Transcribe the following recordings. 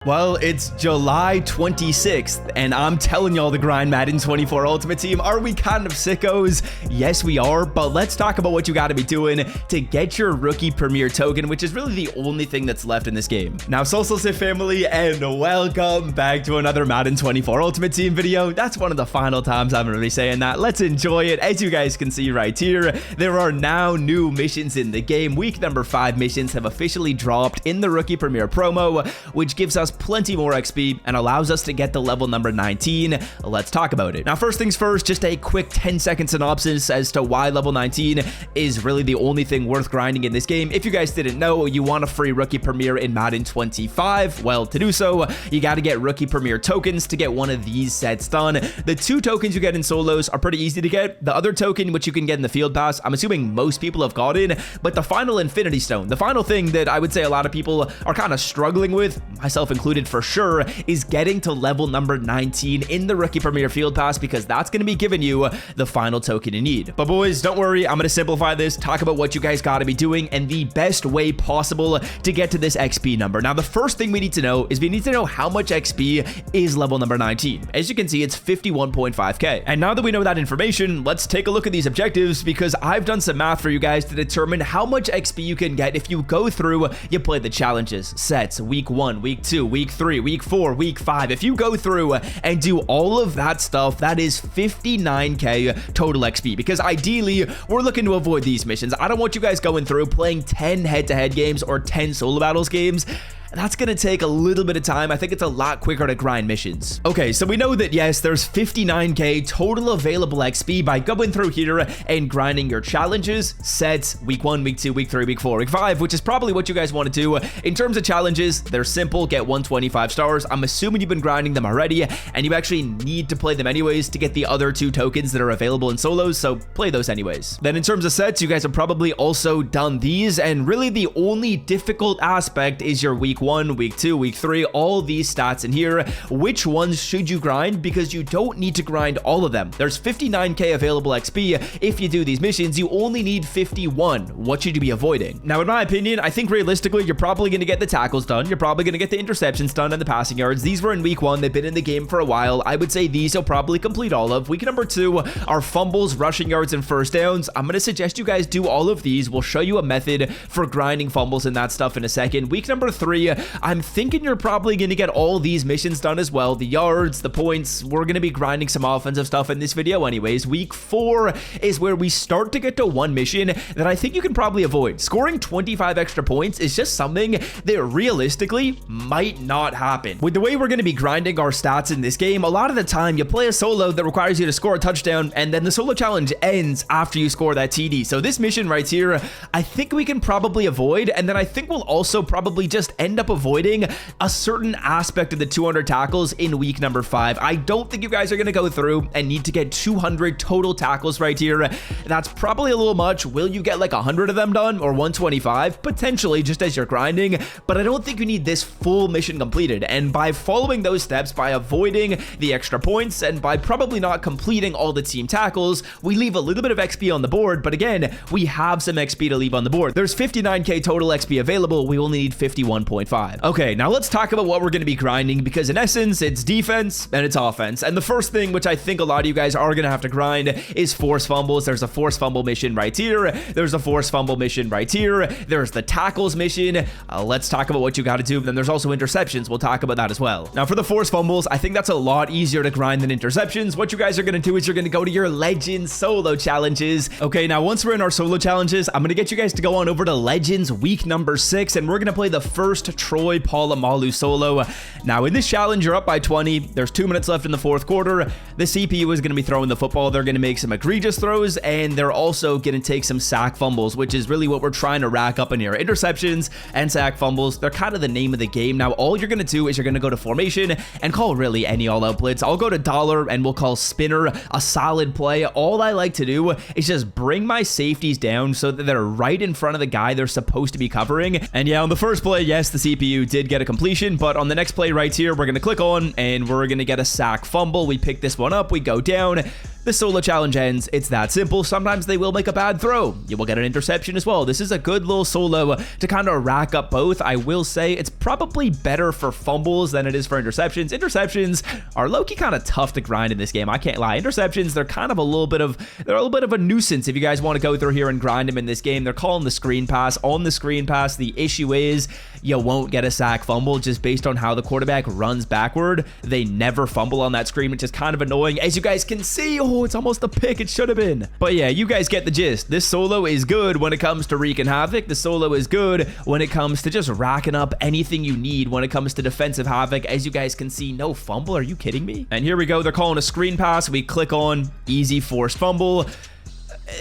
Well, it's July 26th, and I'm telling y'all to grind Madden 24 Ultimate Team. Are we kind of sickos? Yes, we are, but let's talk about what you gotta be doing to get your rookie premier token, which is really the only thing that's left in this game. Now, Social family, and welcome back to another Madden 24 Ultimate Team video. That's one of the final times I'm gonna be saying that. Let's enjoy it. As you guys can see right here, there are now new missions in the game. Week number 5 missions have officially dropped in the rookie premier promo, which gives us plenty more XP and allows us to get to level number 19. Let's talk about it. Now, first things first, just a quick 10-second synopsis as to why level 19 is really the only thing worth grinding in this game. If you guys didn't know, you want a free rookie premier in Madden 25. Well, to do so, you got to get rookie premier tokens to get one of these sets done. The 2 tokens you get in solos are pretty easy to get. The other token, which you can get in the field pass, I'm assuming most people have gotten, but the final infinity stone, the final thing that I would say a lot of people are kind of struggling with, myself included for sure, is getting to level number 19 in the rookie premier field pass, because that's going to be giving you the final token you need. But boys, don't worry, I'm going to simplify this, talk about what you guys got to be doing and the best way possible to get to this XP number. Now, the first thing we need to know is we need to know how much XP is level number 19. As you can see, it's 51.5k. And now that we know that information, let's take a look at these objectives, because I've done some math for you guys to determine how much XP you can get if you go through, you play the challenges, sets, week 1, week 2, week 3, week 4, week 5. If you go through and do all of that stuff, that is 59k total XP, because ideally we're looking to avoid these missions. I don't want you guys going through playing 10 head-to-head games or 10 solo battles games. That's gonna take a little bit of time. I think it's a lot quicker to grind missions. Okay, so we know that yes, there's 59k total available XP by going through here and grinding your challenges, sets, week 1, week 2, week 3, week 4, week 5, which is probably what you guys want to do. In terms of challenges, they're simple, get 125 stars. I'm assuming you've been grinding them already, and you actually need to play them anyways to get the other 2 tokens that are available in solos, so play those anyways. Then in terms of sets, you guys have probably also done these, and really the only difficult aspect is your week 1, week 2, week 3, all these stats in here. Which ones should you grind? Because you don't need to grind all of them. There's 59k available XP. If you do these missions, you only need 51. What should you be avoiding? Now, in my opinion, I think realistically, you're probably going to get the tackles done. You're probably going to get the interceptions done and the passing yards. These were in week 1. They've been in the game for a while. I would say these you'll probably complete all of. Week number 2 are fumbles, rushing yards, and first downs. I'm going to suggest you guys do all of these. We'll show you a method for grinding fumbles and that stuff in a second. Week number 3, I'm thinking you're probably going to get all these missions done as well. The yards, the points, we're going to be grinding some offensive stuff in this video anyways. Week 4 is where we start to get to one mission that I think you can probably avoid. Scoring 25 extra points is just something that realistically might not happen. With the way we're going to be grinding our stats in this game, a lot of the time you play a solo that requires you to score a touchdown, and then the solo challenge ends after you score that TD. So this mission right here, I think we can probably avoid, and then I think we'll also probably just end up avoiding a certain aspect of the 200 tackles in week number 5. I don't think you guys are going to go through and need to get 200 total tackles right here. That's probably a little much. Will you get like 100 of them done or 125? Potentially, just as you're grinding, but I don't think you need this full mission completed. And by following those steps, by avoiding the extra points, and by probably not completing all the team tackles, we leave a little bit of XP on the board, but again, we have some XP to leave on the board. There's 59k total XP available. We only need 51.5. Okay, now let's talk about what we're going to be grinding, because in essence, it's defense and it's offense. And the first thing, which I think a lot of you guys are going to have to grind, is force fumbles. There's a force fumble mission right here. There's a force fumble mission right here. There's the tackles mission. Let's talk about what you got to do. Then there's also interceptions. We'll talk about that as well. Now, for the force fumbles, I think that's a lot easier to grind than interceptions. What you guys are going to do is you're going to go to your Legends solo challenges. Okay, now once we're in our solo challenges, I'm going to get you guys to go on over to Legends week number 6, and we're going to play the first Troy Polamalu solo. Now, in this challenge, you're up by 20. There's 2 minutes left in the 4th quarter. The CPU is going to be throwing the football. They're going to make some egregious throws, and they're also going to take some sack fumbles, which is really what we're trying to rack up in here. Interceptions and sack fumbles, they're kind of the name of the game. Now, all you're going to do is you're going to go to formation and call really any all-out blitz. I'll go to dollar, and we'll call spinner a solid play. All I like to do is just bring my safeties down so that they're right in front of the guy they're supposed to be covering. And yeah, on the first play, yes, the CPU did get a completion, but on the next play right here, we're going to click on and we're going to get a sack fumble. We pick this one up, we go down. the solo challenge ends. It's that simple. Sometimes they will make a bad throw. You will get an interception as well. This is a good little solo to kind of rack up both. I will say it's probably better for fumbles than it is for interceptions. Interceptions are low-key kind of tough to grind in this game. I can't lie. Interceptions, they're kind of a little bit of a nuisance if you guys want to go through here and grind them in this game. They're calling the screen pass. On the screen pass, the issue is you won't get a sack fumble just based on how the quarterback runs backward. They never fumble on that screen, which is kind of annoying. As you guys can see, oh, it's almost a pick. It should have been. But yeah, you guys get the gist. This solo is good when it comes to wreaking havoc. The solo is good when it comes to just racking up anything you need when it comes to defensive havoc. As you guys can see, no fumble. Are you kidding me? And here we go. They're calling a screen pass. We click on easy forced fumble.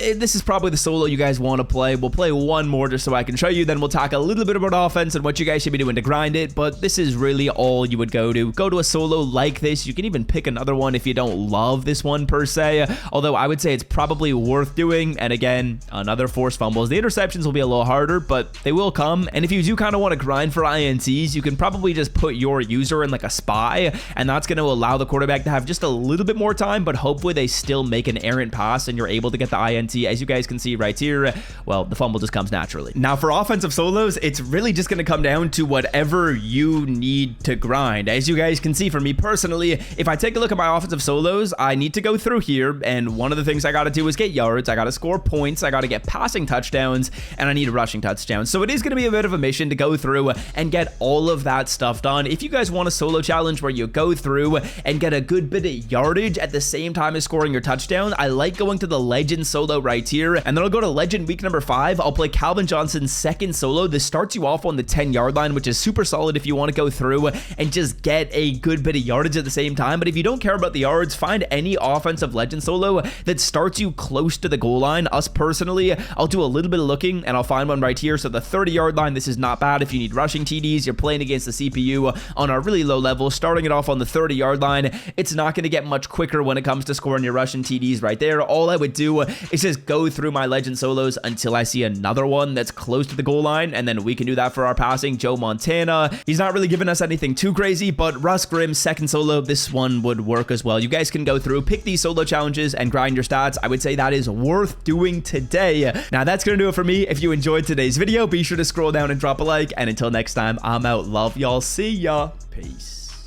This is probably the solo you guys want to play. We'll play one more just so I can show you. Then we'll talk a little bit about offense and what you guys should be doing to grind it. But this is really all you would go to. Go to a solo like this. You can even pick another one if you don't love this one per se. Although I would say it's probably worth doing. And again, another forced fumbles. The interceptions will be a little harder, but they will come. And if you do kind of want to grind for INTs, you can probably just put your user in like a spy. And that's going to allow the quarterback to have just a little bit more time. But hopefully they still make an errant pass and you're able to get the INT. As you guys can see right here, well, the fumble just comes naturally. Now for offensive solos, it's really just going to come down to whatever you need to grind. As you guys can see, for me personally, if I take a look at my offensive solos, I need to go through here, and one of the things I got to do is get yards, I got to score points, I got to get passing touchdowns, and I need rushing touchdowns. So it is going to be a bit of a mission to go through and get all of that stuff done. If you guys want a solo challenge where you go through and get a good bit of yardage at the same time as scoring your touchdown, I like going to the legend solo right here, and then I'll go to legend week number 5. I'll play Calvin Johnson's second solo. This starts you off on the 10-yard line, which is super solid if you want to go through and just get a good bit of yardage at the same time. But if you don't care about the yards, find any offensive legend solo that starts you close to the goal line. Us personally, I'll do a little bit of looking and I'll find one right here. So the 30-yard line, this is not bad if you need rushing TDs. You're playing against the CPU on a really low level, starting it off on the 30-yard line. It's not going to get much quicker when it comes to scoring your rushing TDs right there. All I would do is just go through my legend solos until I see another one that's close to the goal line, and then we can do that for our passing. Joe Montana, he's not really giving us anything too crazy, but Russ Grimm's second solo, this one would work as well. You guys can go through, pick these solo challenges, and grind your stats. I would say that is worth doing today. Now that's gonna do it for me. If you enjoyed today's video, be sure to scroll down and drop a like, and until next time, I'm out. Love y'all. See ya. Peace.